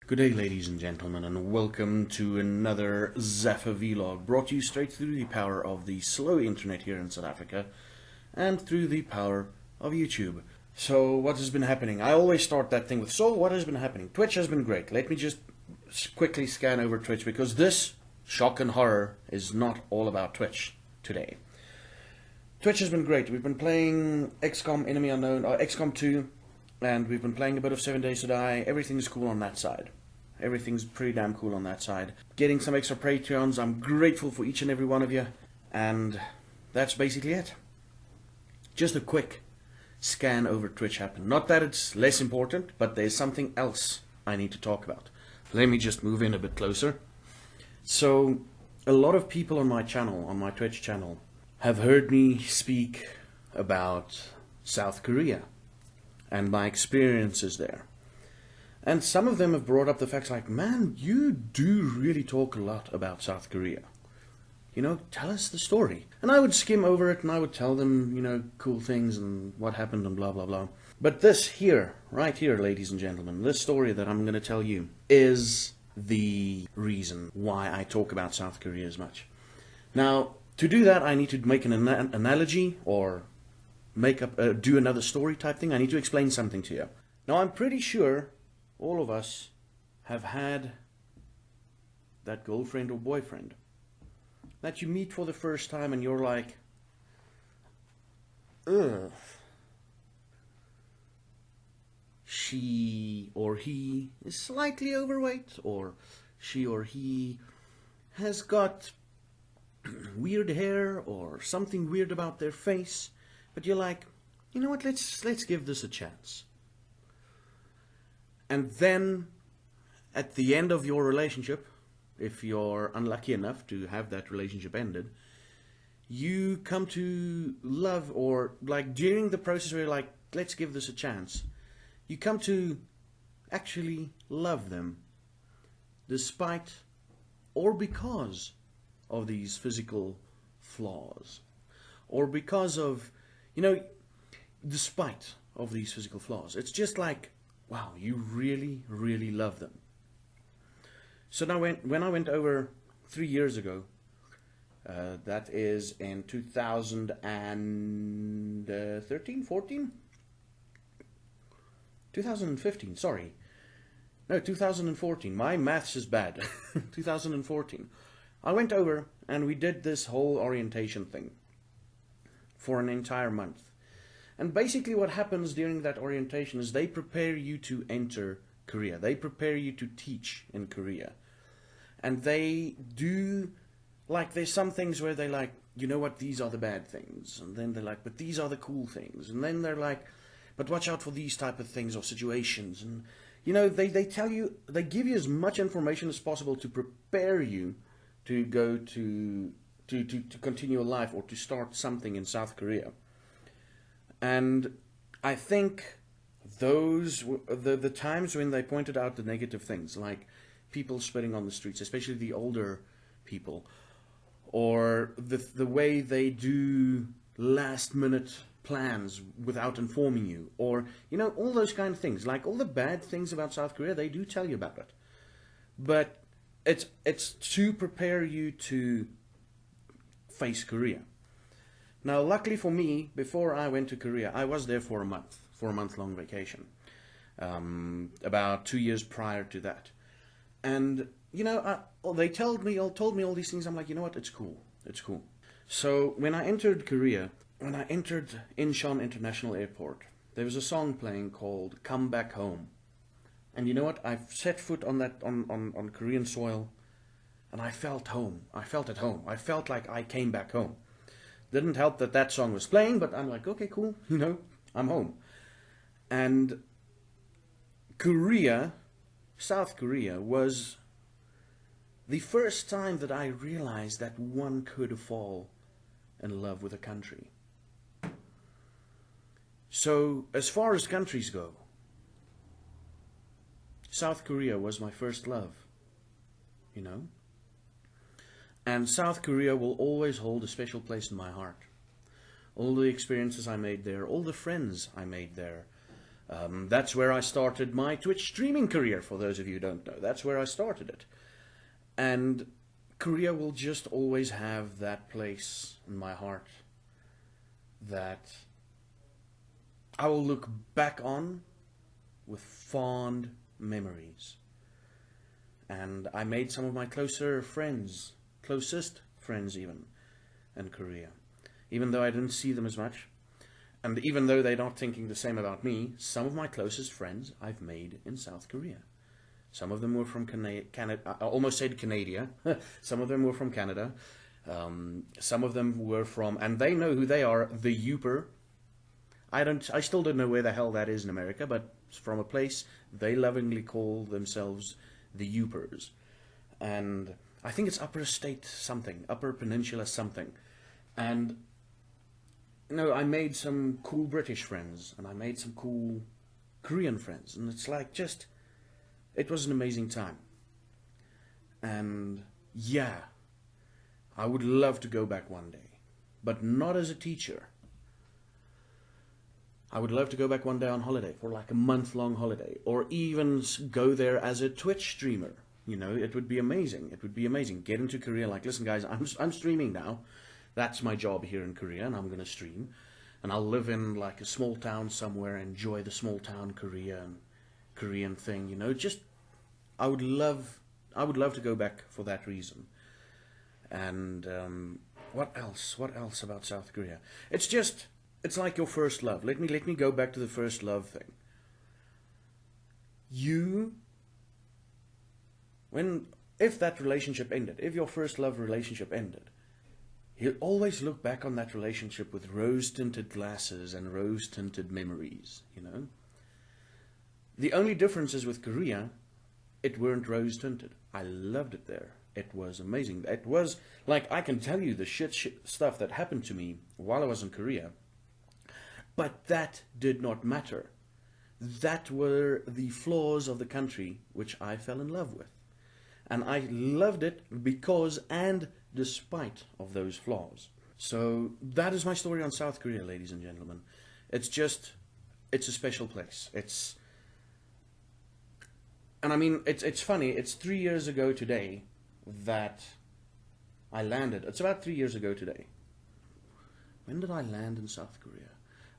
Good day, ladies and gentlemen, and welcome to another ZaffaVLOG, brought to you straight through the power of the slow internet here in South Africa and through the power of YouTube. So, what has been happening? I always start that thing with, so what has been happening? Twitch has been great. Let me just quickly scan over Twitch, because this shock and horror is not all about Twitch today. Twitch has been great. We've been playing XCOM Enemy Unknown, or XCOM 2, and we've been playing a bit of 7 Days to Die. Everything's cool on that side. Everything's pretty damn cool on that side. Getting some extra Patreons. I'm grateful for each and every one of you. And that's basically it. Just a quick scan over Twitch happened. Not that it's less important, but there's something else I need to talk about. Let me just move in a bit closer. So, a lot of people on my channel, on my Twitch channel, have heard me speak about South Korea and my experiences there. And some of them have brought up the facts like, man, you do really talk a lot about South Korea. You know, tell us the story. And I would skim over it and I would tell them, you know, cool things and what happened and blah, blah, blah. But this here, right here, ladies and gentlemen, this story that I'm going to tell you is the reason why I talk about South Korea as much. Now, to do that, I need to make an analogy or make up, do another story type thing. I need to explain something to you. Now, I'm pretty sure all of us have had that girlfriend or boyfriend that you meet for the first time and you're like, ugh, she or he is slightly overweight, or she or he has got weird hair or something weird about their face, but you're like, you know what, let's give this a chance. And then, at the end of your relationship, if you're unlucky enough to have that relationship ended, you come to love, or like during the process where you're like, let's give this a chance, you come to actually love them, despite or because of these physical flaws, or because of, you know, despite of these physical flaws. It's just like, wow, you really, really love them. So now when I went over 3 years ago, that is in 2013, 14? 2015, sorry. No, 2014. My maths is bad. 2014. I went over and we did this whole orientation thing for an entire month. And basically what happens during that orientation is they prepare you to enter Korea. They prepare you to teach in Korea. And they do, like, there's some things where they like, you know what, these are the bad things. And then they're like, but these are the cool things. And then they're like, but watch out for these type of things or situations. And, you know, they tell you, they give you as much information as possible to prepare you to go to continue a life or to start something in South Korea. And I think those, the times when they pointed out the negative things, like people spitting on the streets, especially the older people, or the way they do last minute plans without informing you, or, you know, all those kind of things, like all the bad things about South Korea, they do tell you about it. But it's to prepare you to face Korea. Now, luckily for me, before I went to Korea, I was there for a month-long vacation, about 2 years prior to that. And, you know, they told me all these things. I'm like, you know what, it's cool. So when I entered Korea, when I entered Incheon International Airport, there was a song playing called Come Back Home. And you know what, I've set foot on that, on Korean soil, and I felt home. I felt at home. I felt like I came back home. Didn't help that that song was playing, but I'm like, okay, cool, you know, I'm home. And Korea, South Korea, was the first time that I realized that one could fall in love with a country. So, as far as countries go, South Korea was my first love, you know. And South Korea will always hold a special place in my heart. All the experiences I made there, all the friends I made there, That's where I started my Twitch streaming career, for those of you who don't know. That's where I started it. And Korea will just always have that place in my heart that I will look back on with fond memories. And I made some of my closest friends even, in Korea. Even though I didn't see them as much. And even though they're not thinking the same about me, some of my closest friends I've made in South Korea. Some of them were from Canada. I almost said Canada. Some of them were from Canada. Some of them were from, and they know who they are, the Youper. I still don't know where the hell that is in America, but it's from a place they lovingly call themselves the Youpers. And I think it's Upper State something, Upper Peninsula something. And I made some cool British friends, and I made some cool Korean friends, and it's like it was an amazing time. And yeah, I would love to go back one day, but not as a teacher. I would love to go back one day on holiday, for like a month-long holiday, or even go there as a Twitch streamer. It would be amazing. It would be amazing. Get into Korea, like, listen guys, I'm streaming now. That's my job here in Korea, and I'm going to stream. And I'll live in like a small town somewhere, enjoy the small town Korea and Korean thing, I would love to go back for that reason. And what else about South Korea? It's like your first love. Let me go back to the first love thing. If that relationship ended, if your first love relationship ended, you'll always look back on that relationship with rose-tinted glasses and rose-tinted memories, The only difference is with Korea, it weren't rose-tinted. I loved it there. It was amazing. It was, like, I can tell you the shit stuff that happened to me while I was in Korea, but that did not matter. That were the flaws of the country which I fell in love with. And I loved it because and despite of those flaws. So that is my story on South Korea, ladies and gentlemen. It's a special place. And I mean, it's funny, it's 3 years ago today that I landed. It's about 3 years ago today. When did I land in South Korea?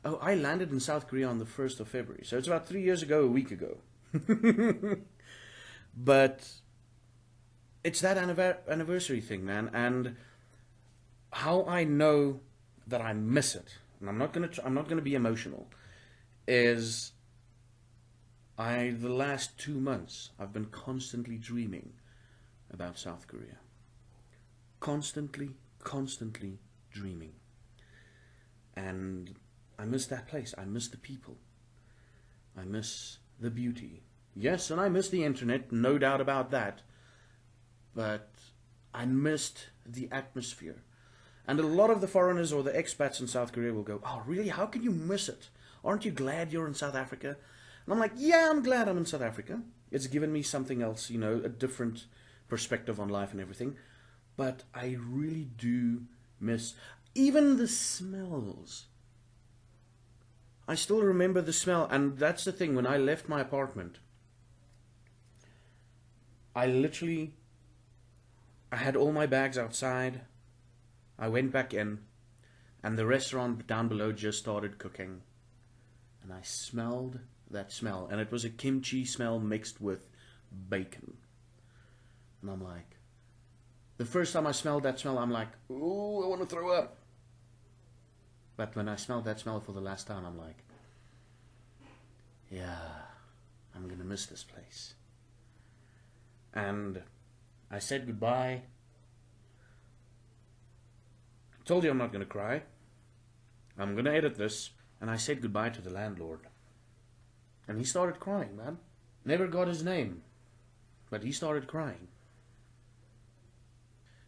Oh, I landed in South Korea on the 1st of February. So it's about 3 years ago, a week ago. But it's that anniversary thing, man. And how I know that I miss it, and I'm not gonna be emotional, is the last 2 months I've been constantly dreaming about South Korea. Constantly dreaming. And I miss that place. I miss the people. I miss the beauty. Yes, and I miss the internet, no doubt about that. But I missed the atmosphere. And a lot of the foreigners or the expats in South Korea will go, oh really, how can you miss it? Aren't you glad you're in South Africa? And I'm like, yeah, I'm glad I'm in South Africa. It's given me something else, a different perspective on life and everything. But I really do miss even the smells. I still remember the smell, and that's the thing, when I left my apartment, I had all my bags outside. I went back in, and the restaurant down below just started cooking. And I smelled that smell, and it was a kimchi smell mixed with bacon. And I'm like, the first time I smelled that smell, I'm like, ooh, I want to throw up. But when I smelled that smell for the last time, I'm like, yeah, I'm gonna miss this place. And I said goodbye. Told you I'm not gonna cry. I'm gonna edit this. And I said goodbye to the landlord. And he started crying, man. Never got his name, but he started crying.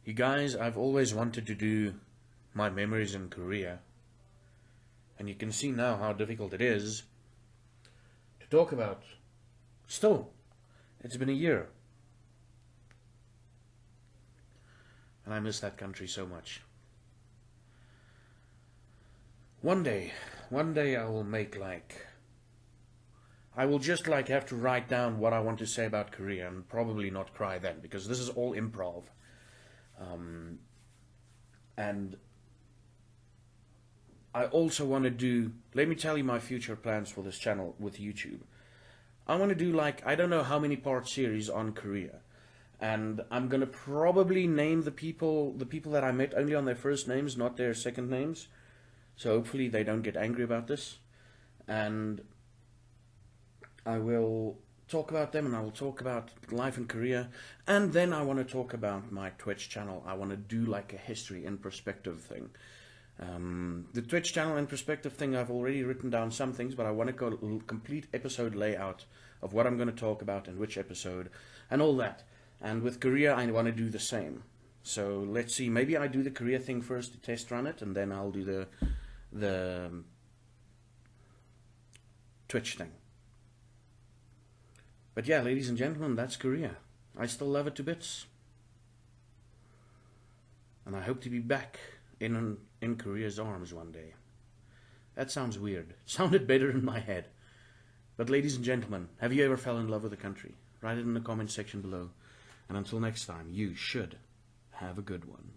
You guys, I've always wanted to do my memories in Korea. And you can see now how difficult it is to talk about. Still, it's been a year. And I miss that country so much. One day I will make like I will just like have to write down what I want to say about Korea and probably not cry then, because this is all improv. And I also want to do, let me tell you my future plans for this channel with YouTube. I want to do like, I don't know how many part series on Korea. And I'm going to probably name the people that I met only on their first names, not their second names. So hopefully they don't get angry about this. And I will talk about them, and I will talk about life in Korea. And then I want to talk about my Twitch channel. I want to do like a history in perspective thing. The Twitch channel in perspective thing, I've already written down some things, but I want to go a complete episode layout of what I'm going to talk about in which episode and all that. And with Korea, I want to do the same. So let's see, maybe I do the Korea thing first to test run it, and then I'll do the Twitch thing. But yeah, ladies and gentlemen, that's Korea. I still love it to bits. And I hope to be back in Korea's arms one day. That sounds weird. It sounded better in my head. But ladies and gentlemen, have you ever fell in love with a country? Write it in the comment section below. And until next time, you should have a good one.